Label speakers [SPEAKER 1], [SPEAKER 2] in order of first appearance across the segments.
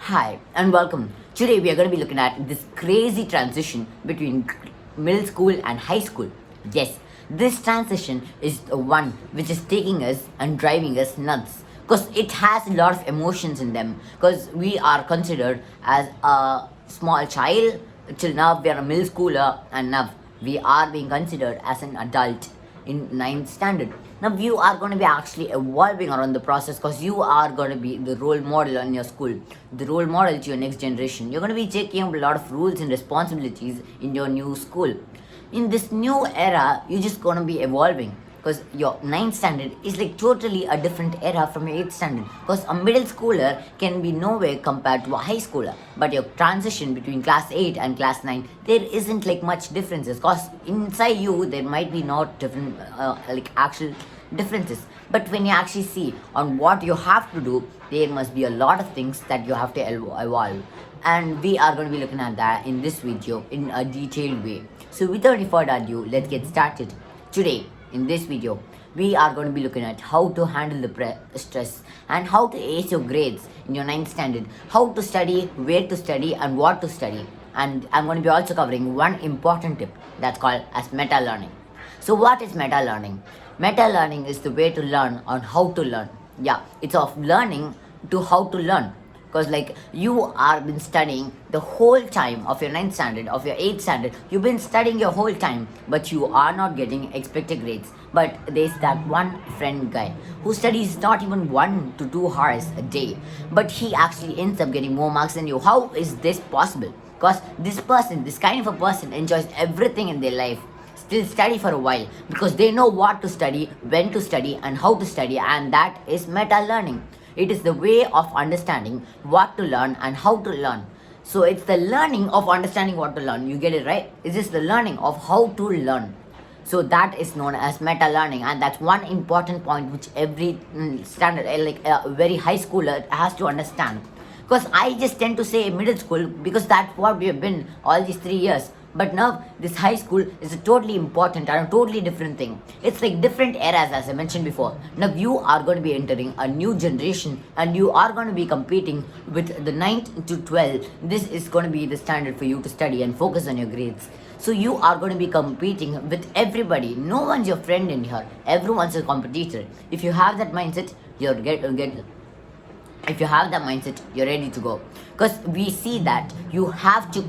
[SPEAKER 1] Hi and welcome. Today we are going to be looking at this crazy transition between middle school and high school. Yes, this transition is the one which is taking us and driving us nuts because it has a lot of emotions in them because we are considered as a small child till now we are a middle schooler and now we are being considered as an adult in ninth standard. Now you are going to be actually evolving around the process because you are going to be the role model in your school, the role model to your next generation. You're going to be taking up a lot of rules and responsibilities in your new school. In this new era, you're just going to be evolving because your ninth standard is like totally a different era from your 8th standard because a middle schooler can be nowhere compared to a high schooler, but your transition between class 8 and class 9 there isn't like much differences because inside you there might be not different like actual differences, but when you actually see on what you have to do there must be a lot of things that you have to evolve, and we are going to be looking at that in this video in a detailed way. So without any further ado, let's get started. Today in this video, we are going to be looking at how to handle the stress and how to ace your grades in your ninth standard, how to study, where to study, and what to study. And I'm going to be also covering one important tip that's called as meta learning. So what is meta learning? Meta learning is the way to learn on how to learn. Yeah, it's of learning to how to learn, because like you are been studying the whole time of your ninth standard, of your 8th standard, you've been studying your whole time but you are not getting expected grades. But there's that one friend guy who studies not even 1 to 2 hours a day, but he actually ends up getting more marks than you. How is this possible? Because this person, this kind of a person, enjoys everything in their life, still study for a while because they know what to study, when to study, and how to study, and that is meta learning. It is the way of understanding what to learn and how to learn. So it's the learning of understanding what to learn. You get it right? It is the learning of how to learn. So that is known as meta learning, and that's one important point which every standard, like a very high schooler, has to understand. Because I just tend to say middle school because that's what we have been all these 3 years. But now this high school is a totally important and a totally different thing. It's like different eras, as I mentioned before. Now you are going to be entering a new generation and you are going to be competing with the 9th to 12th. This is going to be the standard for you to study and focus on your grades. So you are going to be competing with everybody. No one's your friend in here. Everyone's a competitor. If you have that mindset, you're if you have that mindset, you're ready to go, because we see that you have to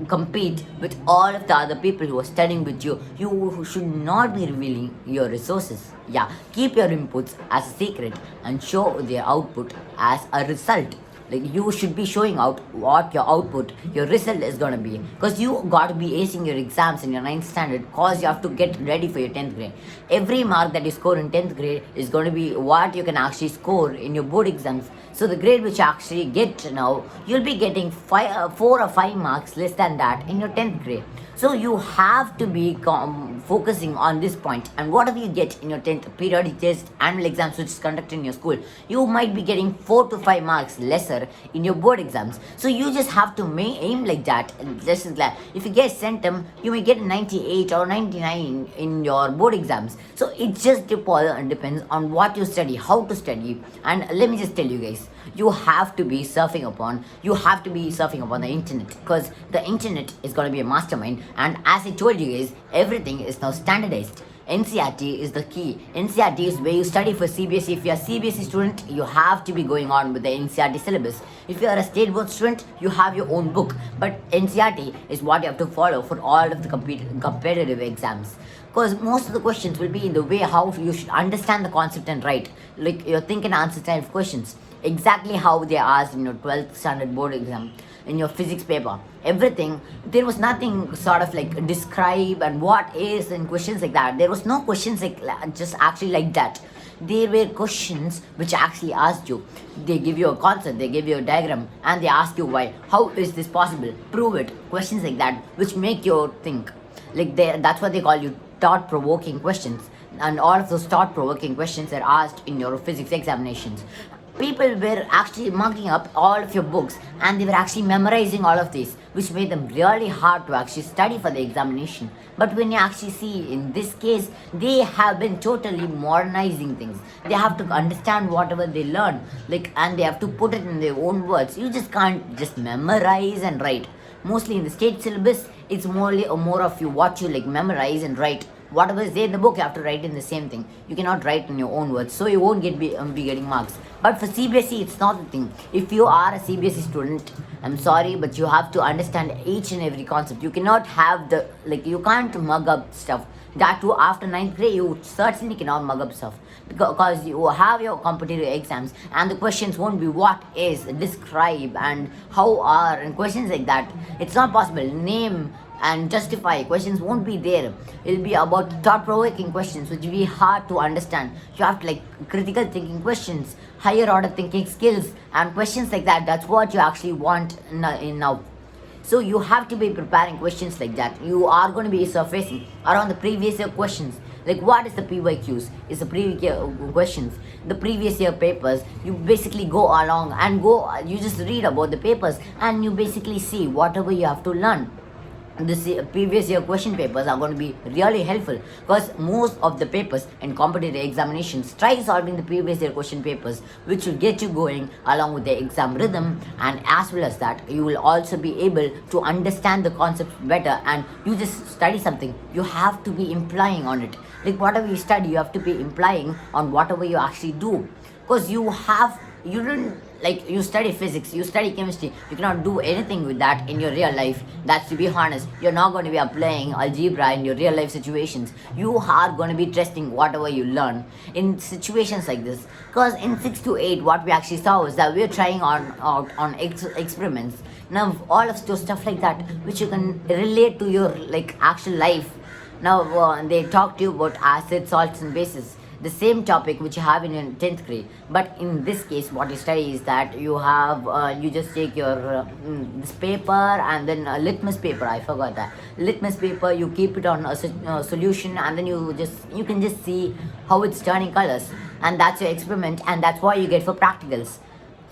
[SPEAKER 1] compete with all of the other people who are studying with you. You should not be revealing your resources. Yeah, keep your inputs as a secret and show their output as a result. Like you should be showing out what your output, your result is gonna be, because you got to be acing your exams in your 9th standard, cause you have to get ready for your 10th grade. Every mark that you score in 10th grade is going to be what you can actually score in your board exams. So the grade which you actually get now, you'll be getting 4 or 5 marks less than that in your 10th grade. So you have to be focusing on this point. And whatever you get in your 10th periodic test, annual exams which is conducted in your school, you might be getting 4 to 5 marks lesser in your board exams. So you just have to aim like that. Just like if you get centum, you may get 98 or 99 in your board exams. So it just depends on what you study, how to study. And let me just tell you guys, you have to be surfing upon the internet, because the internet is going to be a mastermind. And as I told you guys, everything is now standardized. NCRT is the key. NCRT is where you study for CBSE. If you are a CBSE student, you have to be going on with the NCRT syllabus. If you are a state board student, you have your own book. But NCRT is what you have to follow for all of the competitive exams. Because most of the questions will be in the way how you should understand the concept and write. Like your think and answer type of questions. Exactly how they are asked in your 12th standard board exam, in your physics paper. Everything, there was nothing sort of like describe and what is and questions like that. There was no questions like just actually like that. There were questions which actually asked you. They give you a concept, they give you a diagram, and they ask you why. How is this possible? Prove it. Questions like that which make you think. That's what they call you thought-provoking questions. And all of those thought-provoking questions are asked in your physics examinations. People were actually marking up all of your books and they were actually memorizing all of these, which made them really hard to actually study for the examination. But when you actually see in this case, they have been totally modernizing things. They have to understand whatever they learn, like, and they have to put it in their own words. You just can't just memorize and write. Mostly in the state syllabus, it's more of you what you like memorize and write. Whatever is there in the book, you have to write in the same thing. You cannot write in your own words, so you won't be getting marks. But for CBSE, it's not the thing. If you are a CBSE student, I'm sorry, but you have to understand each and every concept. You cannot have you can't mug up stuff. That too, after 9th grade, you certainly cannot mug up stuff. Because you have your competitive exams and the questions won't be what is, describe, and how are, and questions like that. It's not possible. Name and justify questions won't be there. It'll be about thought-provoking questions which will be hard to understand. You have to critical thinking questions, higher order thinking skills, and questions like that. That's what you actually want in now. So you have to be preparing questions like that. You are going to be surfacing around the previous year questions. Like what is the PYQs? Is the previous year questions, the previous year papers. You basically go along and you just read about the papers and you basically see whatever you have to learn. This previous year question papers are going to be really helpful because most of the papers in competitive examinations try solving the previous year question papers, which will get you going along with the exam rhythm, and as well as that you will also be able to understand the concepts better. And you just study something, you have to be implying on it. Like whatever you study, you have to be implying on whatever you actually do, because you don't you study physics, you study chemistry, you cannot do anything with that in your real life. That's to be honest. You're not going to be applying algebra in your real life situations. You are going to be testing whatever you learn in situations like this. Because in 6 to 8, what we actually saw was that we're trying on experiments. Now all of those stuff like that, which you can relate to your actual life. Now they talk to you about acids, salts, and bases, the same topic which you have in your 10th grade. But in this case, what you study is that you have you just take your this paper and then a litmus paper. I forgot that litmus paper. You keep it on a solution, and then you can just see how it's turning colors, and that's your experiment, and that's what you get for practicals.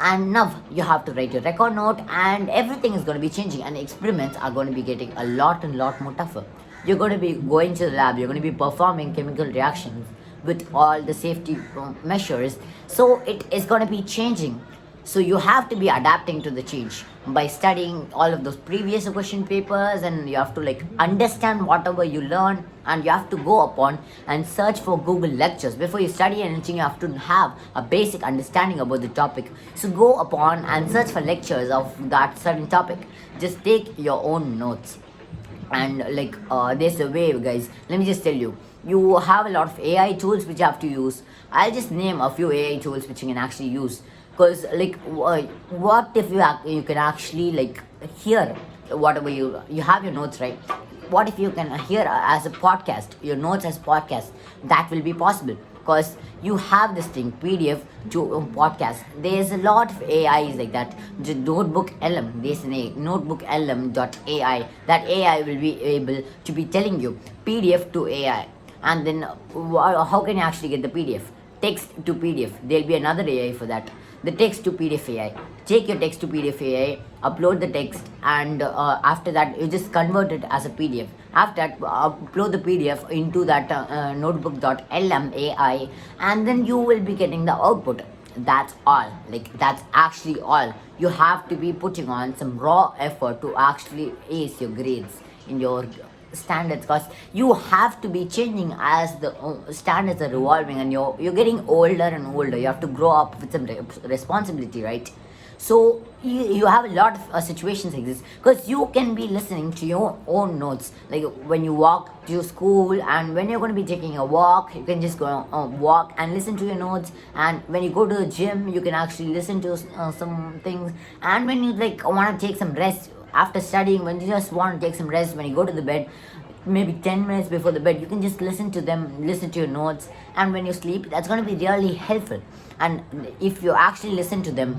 [SPEAKER 1] And now you have to write your record note, and everything is going to be changing, and experiments are going to be getting a lot more tougher. You're going to be going to the lab, you're going to be performing chemical reactions with all the safety measures. So it is going to be changing. So you have to be adapting to the change by studying all of those previous question papers, and you have to understand whatever you learn, and you have to go upon and search for Google lectures. Before you study anything, you have to have a basic understanding about the topic. So go upon and search for lectures of that certain topic. Just take your own notes. And there's a way, guys. Let me just tell you, you have a lot of AI tools which you have to use. I'll just name a few AI tools which you can actually use. Because what if you can actually hear whatever you have your notes, right? What if you can hear as a podcast, your notes as podcast? That will be possible because you have this thing PDF to podcast. There's a lot of AIs like that. The notebook LM, there's an notebook LM.ai. That AI will be able to be telling you PDF to AI. And then how can you actually get the PDF? Text to PDF. There'll be another AI for that. The text to PDF AI. Take your text to PDF AI, upload the text, and after that you just convert it as a PDF. After that, upload the PDF into that notebook.lm AI, and then you will be getting the output. That's all. That's actually all. You have to be putting on some raw effort to actually ace your grades in your standards, because you have to be changing as the standards are evolving, and you're getting older and older. You have to grow up with some responsibility, right? So you have a lot of situations like this, because you can be listening to your own notes, like when you walk to school, and when you're going to be taking a walk, you can just go walk and listen to your notes. And when you go to the gym, you can actually listen to some things. And when you want to take some rest after studying, when you just want to take some rest, when you go to the bed, maybe 10 minutes before the bed, you can just listen to your notes. And when you sleep, that's going to be really helpful. And if you actually listen to them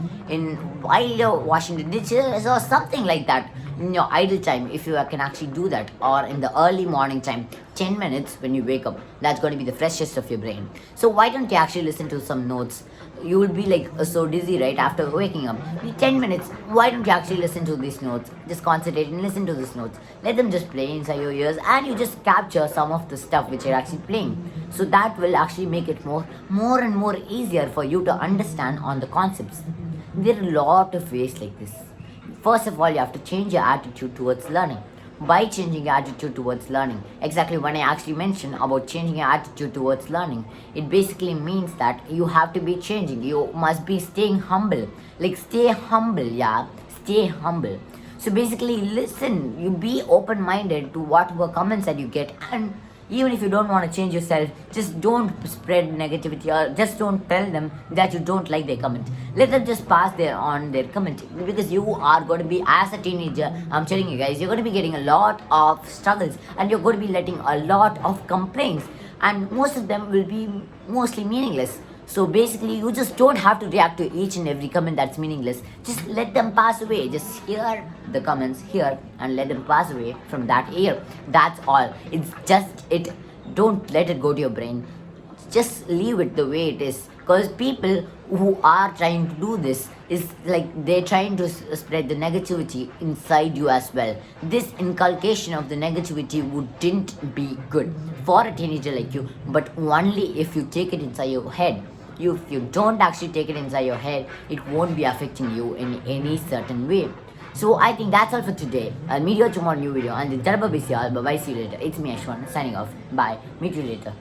[SPEAKER 1] while you're washing the dishes or something like that, in your idle time, if you can actually do that, or in the early morning time, 10 minutes when you wake up, that's going to be the freshest of your brain. So why don't you actually listen to some notes? You will be like so dizzy right after waking up. 10 minutes, why don't you actually listen to these notes? Just concentrate and listen to these notes. Let them just play inside your ears, and you just capture some of the stuff which you're actually playing. So that will actually make it more and more easier for you to understand on the concepts. There are a lot of ways like this. First of all, you have to change your attitude towards learning. By changing your attitude towards learning, exactly when I actually mentioned about changing your attitude towards learning, it basically means that you have to be changing. You must be staying humble. Like, stay humble, yeah. Stay humble. So basically, listen. You be open-minded to whatever comments that you get, and even if you don't want to change yourself, just don't spread negativity, or just don't tell them that you don't like their comment. Let them just pass on their comment, because you are going to be, as a teenager, I'm telling you guys, you're going to be getting a lot of struggles, and you're going to be letting a lot of complaints, and most of them will be mostly meaningless. So basically, you just don't have to react to each and every comment that's meaningless. Just let them pass away. Just hear the comments here and let them pass away from that ear. That's all. It's just it. Don't let it go to your brain. Just leave it the way it is. Because people who are trying to do this is like they're trying to spread the negativity inside you as well. This inculcation of the negativity wouldn't be good for a teenager like you, but only if you take it inside your head. If you don't actually take it inside your head, it won't be affecting you in any certain way. So I think that's all for today. I'll meet you tomorrow new video, and the Tarababis y'all. Bye bye, see you later. It's me Ashwan signing off. Bye. Meet you later.